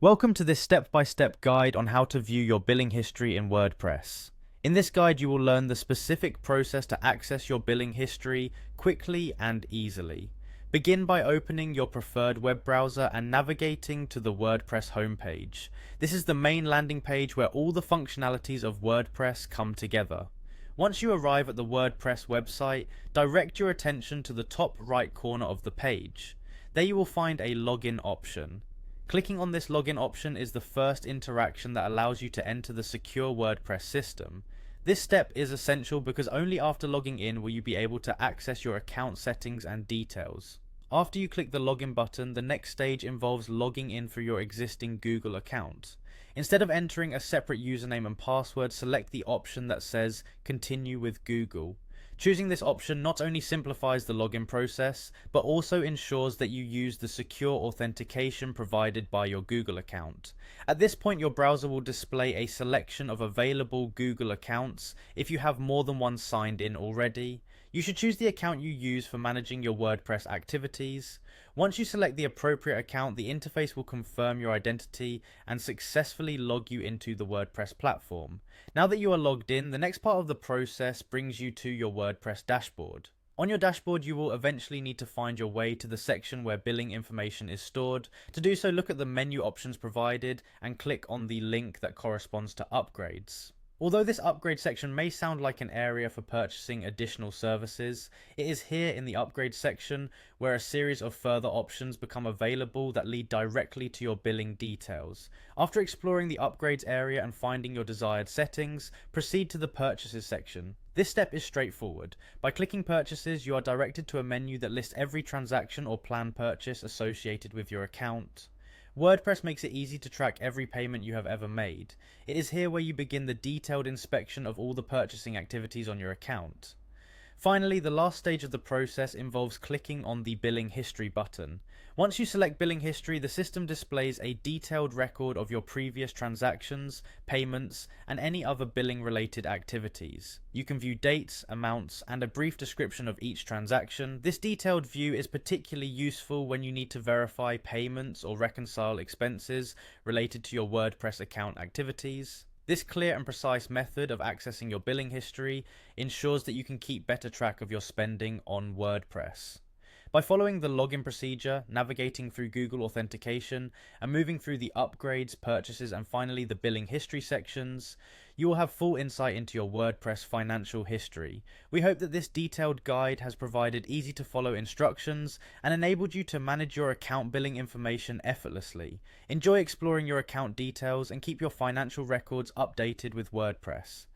Welcome to this step-by-step guide on how to view your billing history in WordPress. In this guide, you will learn the specific process to access your billing history quickly and easily. Begin by opening your preferred web browser and navigating to the WordPress homepage. This is the main landing page where all the functionalities of WordPress come together. Once you arrive at the WordPress website, direct your attention to the top right corner of the page. There you will find a login option. Clicking on this login option is the first interaction that allows you to enter the secure WordPress system. This step is essential because only after logging in will you be able to access your account settings and details. After you click the login button, the next stage involves logging in through your existing Google account. Instead of entering a separate username and password, select the option that says Continue with Google. Choosing this option not only simplifies the login process, but also ensures that you use the secure authentication provided by your Google account. At this point, your browser will display a selection of available Google accounts if you have more than one signed in already. You should choose the account you use for managing your WordPress activities. Once you select the appropriate account, the interface will confirm your identity and successfully log you into the WordPress platform. Now that you are logged in, the next part of the process brings you to your WordPress dashboard. On your dashboard, you will eventually need to find your way to the section where billing information is stored. To do so, look at the menu options provided and click on the link that corresponds to upgrades. Although this upgrade section may sound like an area for purchasing additional services, it is here in the upgrade section where a series of further options become available that lead directly to your billing details. After exploring the upgrades area and finding your desired settings, proceed to the purchases section. This step is straightforward. By clicking purchases, you are directed to a menu that lists every transaction or planned purchase associated with your account. WordPress makes it easy to track every payment you have ever made. It is here where you begin the detailed inspection of all the purchasing activities on your account. Finally, the last stage of the process involves clicking on the Billing History button. Once you select Billing History, the system displays a detailed record of your previous transactions, payments, and any other billing-related activities. You can view dates, amounts, and a brief description of each transaction. This detailed view is particularly useful when you need to verify payments or reconcile expenses related to your WordPress account activities. This clear and precise method of accessing your billing history ensures that you can keep better track of your spending on WordPress. By following the login procedure, navigating through Google authentication, and moving through the upgrades, purchases, and finally the billing history sections, you will have full insight into your WordPress financial history. We hope that this detailed guide has provided easy to follow instructions and enabled you to manage your account billing information effortlessly. Enjoy exploring your account details and keep your financial records updated with WordPress.